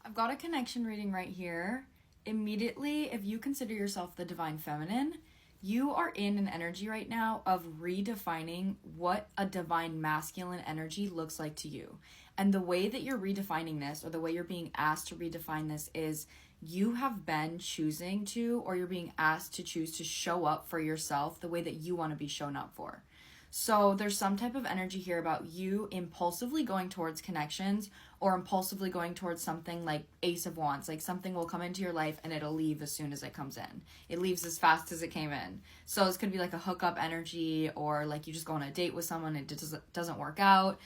I've got a connection reading right here. Immediately, if you consider yourself the divine feminine, you are in an energy right now of redefining what a divine masculine energy looks like to you. And the way that you're redefining this, or the way you're being asked to redefine this, is you have been choosing to, or you're being asked to choose to show up for yourself the way that you want to be shown up for. So there's some type of energy here about you impulsively going towards connections, or impulsively going towards something like Ace of Wands. Like something will come into your life and it'll leave as soon as it comes in. It leaves as fast as it came in. So this could be like a hookup energy, or like you just go on a date with someone and it doesn't work out.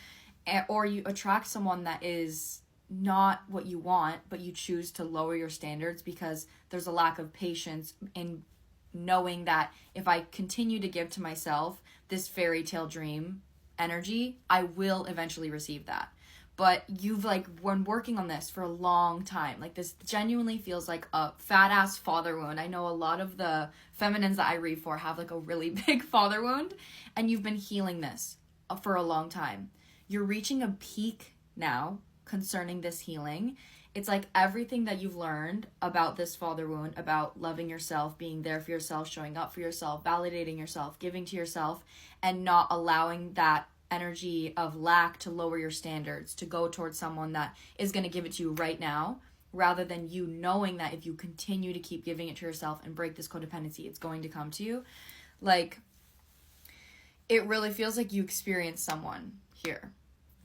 Or you attract someone that is not what you want, but you choose to lower your standards because there's a lack of patience in knowing that if I continue to give to myself this fairy tale dream energy, I will eventually receive that. But you've been working on this for a long time. Like this genuinely feels like a fat ass father wound. I know a lot of the feminines that I read for have like a really big father wound, and you've been healing this for a long time. You're reaching a peak now concerning this healing. It's like everything that you've learned about this father wound, about loving yourself, being there for yourself, showing up for yourself, validating yourself, giving to yourself, and not allowing that energy of lack to lower your standards, to go towards someone that is going to give it to you right now, rather than you knowing that if you continue to keep giving it to yourself and break this codependency, it's going to come to you. Like, it really feels like you experienced someone here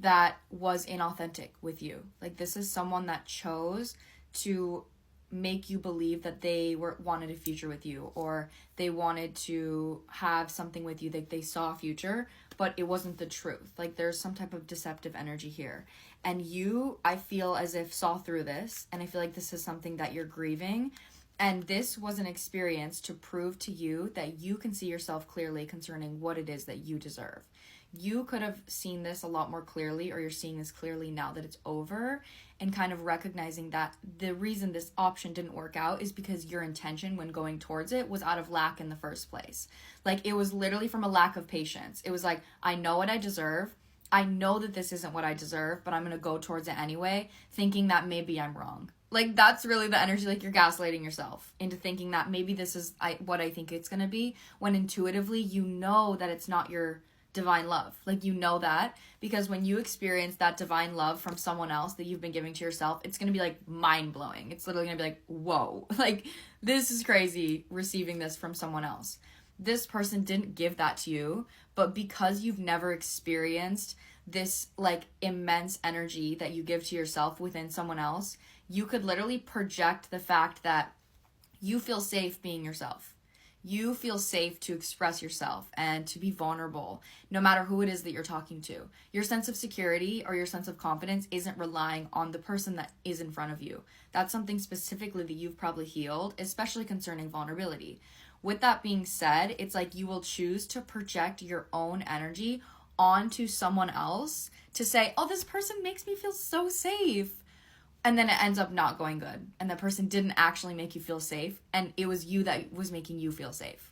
that was inauthentic with you. Like this is someone that chose to make you believe that they wanted a future with you, or they wanted to have something with you, that they saw a future, but it wasn't the truth. Like there's some type of deceptive energy here. And you, I feel as if saw through this, and I feel like this is something that you're grieving. And this was an experience to prove to you that you can see yourself clearly concerning what it is that you deserve. You could have seen this a lot more clearly, or you're seeing this clearly now that it's over, and kind of recognizing that the reason this option didn't work out is because your intention when going towards it was out of lack in the first place. Like it was literally from a lack of patience. It was like, I know what I deserve. I know that this isn't what I deserve, but I'm going to go towards it anyway, thinking that maybe I'm wrong. Like that's really the energy, like you're gaslighting yourself into thinking that maybe this is what I think it's going to be, when intuitively you know that it's not your divine love. Like you know that, because when you experience that divine love from someone else that you've been giving to yourself, it's going to be like mind-blowing. It's literally going to be like, whoa, like this is crazy receiving this from someone else. This person didn't give that to you, but because you've never experienced this like immense energy that you give to yourself within someone else, you could literally project the fact that you feel safe being yourself. You feel safe to express yourself and to be vulnerable, no matter who it is that you're talking to. Your sense of security or your sense of confidence isn't relying on the person that is in front of you. That's something specifically that you've probably healed, especially concerning vulnerability. With that being said, it's like you will choose to project your own energy onto someone else to say, oh, this person makes me feel so safe. And then it ends up not going good. And the person didn't actually make you feel safe. And it was you that was making you feel safe.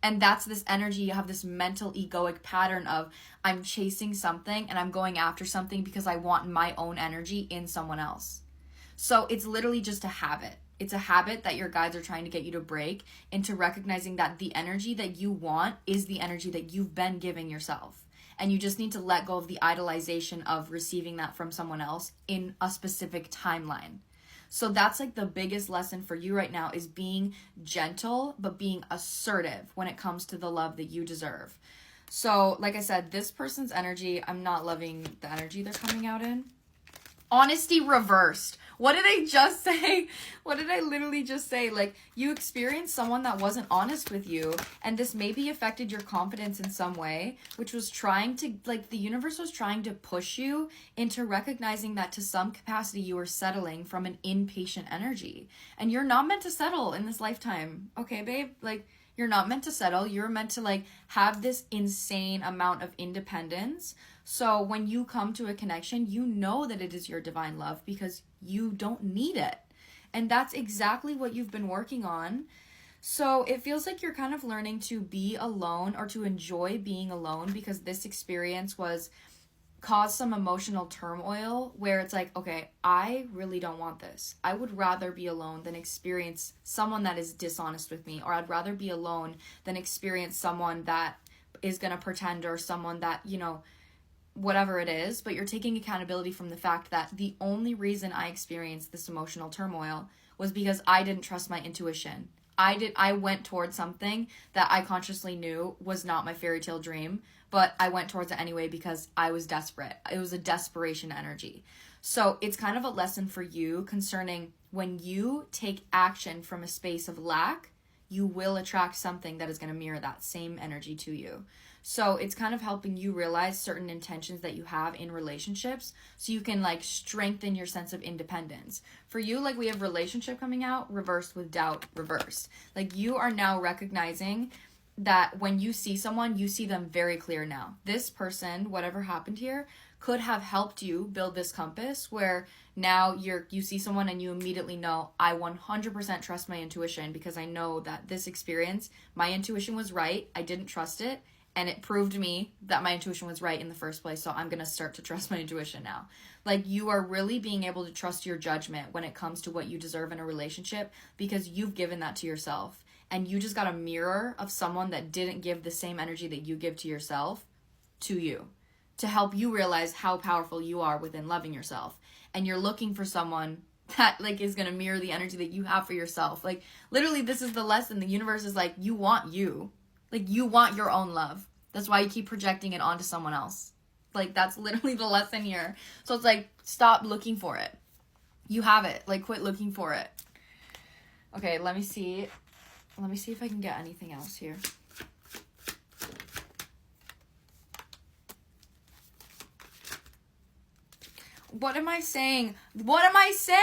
And that's this energy. You have this mental egoic pattern of I'm chasing something and I'm going after something because I want my own energy in someone else. So it's literally just a habit. It's a habit that your guides are trying to get you to break into recognizing that the energy that you want is the energy that you've been giving yourself. And you just need to let go of the idolization of receiving that from someone else in a specific timeline. So that's like the biggest lesson for you right now, is being gentle, but being assertive when it comes to the love that you deserve. So like I said, this person's energy, I'm not loving the energy they're coming out in. Honesty reversed. What did I just say? What did I literally just say? Like, you experienced someone that wasn't honest with you, and this maybe affected your confidence in some way, which was trying to, like, the universe was trying to push you into recognizing that to some capacity you were settling from an impatient energy. And you're not meant to settle in this lifetime. Okay, babe? Like, you're not meant to settle. You're meant to, like, have this insane amount of independence. So when you come to a connection, you know that it is your divine love because you don't need it. And that's exactly what you've been working on. So it feels like you're kind of learning to be alone, or to enjoy being alone, because this experience was cause some emotional turmoil where it's like, okay, I really don't want this. I would rather be alone than experience someone that is dishonest with me, or I'd rather be alone than experience someone that is going to pretend, or someone that, you know, whatever it is. But you're taking accountability from the fact that the only reason I experienced this emotional turmoil was because I didn't trust my intuition. I went towards something that I consciously knew was not my fairy tale dream, but I went towards it anyway because I was desperate. It was a desperation energy. So it's kind of a lesson for you concerning when you take action from a space of lack, you will attract something that is going to mirror that same energy to you. So it's kind of helping you realize certain intentions that you have in relationships so you can like strengthen your sense of independence. For you, like we have relationship coming out, reversed with doubt, reversed. Like you are now recognizing that when you see someone, you see them very clear now. This person, whatever happened here, could have helped you build this compass where now you see someone and you immediately know, I 100% trust my intuition because I know that this experience, my intuition was right. I didn't trust it. And it proved me that my intuition was right in the first place. So I'm going to start to trust my intuition now. Like you are really being able to trust your judgment when it comes to what you deserve in a relationship because you've given that to yourself. And you just got a mirror of someone that didn't give the same energy that you give to yourself to you to help you realize how powerful you are within loving yourself. And you're looking for someone that like is going to mirror the energy that you have for yourself. Like literally this is the lesson. The universe is like, you want you. Like, you want your own love. That's why you keep projecting it onto someone else. Like, that's literally the lesson here. So it's like, stop looking for it. You have it. Like, quit looking for it. Okay, let me see. Let me see if I can get anything else here. What am I saying? What am I saying,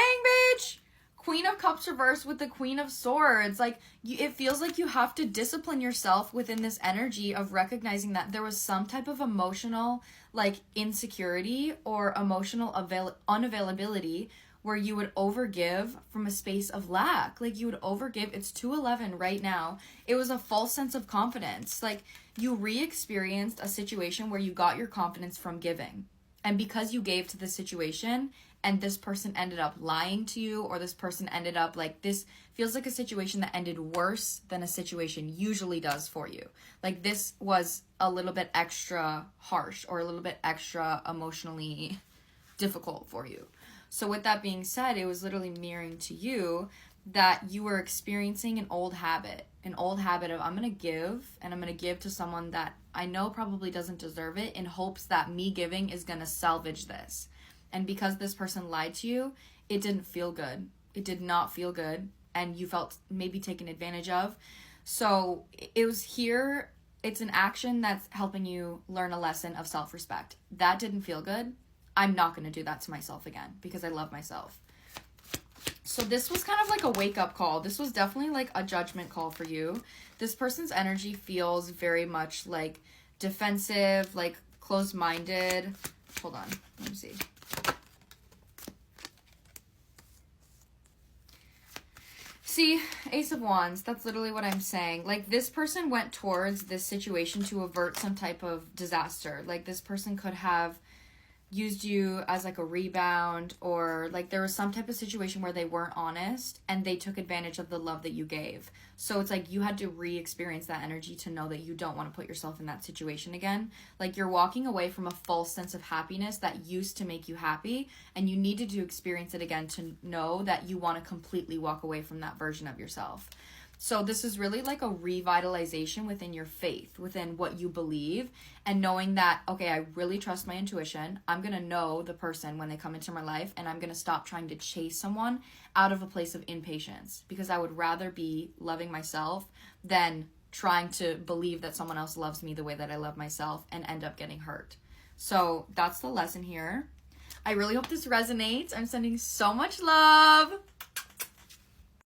bitch? Queen of Cups reversed with the Queen of Swords. Like, it feels like you have to discipline yourself within this energy of recognizing that there was some type of emotional, like, insecurity or emotional unavailability where you would overgive from a space of lack. Like, you would overgive. It's 211 right now. It was a false sense of confidence. Like, you re-experienced a situation where you got your confidence from giving. And because you gave to the situation, and this person ended up lying to you, or this person ended up like, this feels like a situation that ended worse than a situation usually does for you. Like this was a little bit extra harsh or a little bit extra emotionally difficult for you. So with that being said, it was literally mirroring to you that you were experiencing an old habit of I'm going to give, and I'm going to give to someone that I know probably doesn't deserve it, in hopes that me giving is going to salvage this. And because this person lied to you, it didn't feel good. It did not feel good. And you felt maybe taken advantage of. So it was here. It's an action that's helping you learn a lesson of self-respect. That didn't feel good. I'm not going to do that to myself again because I love myself. So this was kind of like a wake-up call. This was definitely like a judgment call for you. This person's energy feels very much like defensive, like closed-minded. Hold on. Let me see. See, Ace of Wands, that's literally what I'm saying. Like, this person went towards this situation to avert some type of disaster. Like, this person could have used you as, like, a rebound, or, like, there was some type of situation where they weren't honest, and they took advantage of the love that you gave. So it's like you had to re-experience that energy to know that you don't want to put yourself in that situation again. Like, you're walking away from a false sense of happiness that used to make you happy, and you needed to experience it again to know that you want to completely walk away from that version of yourself. So this is really like a revitalization within your faith, within what you believe, and knowing that, okay, I really trust my intuition. I'm going to know the person when they come into my life, and I'm going to stop trying to chase someone out of a place of impatience, because I would rather be loving myself than trying to believe that someone else loves me the way that I love myself and end up getting hurt. So that's the lesson here. I really hope this resonates. I'm sending so much love.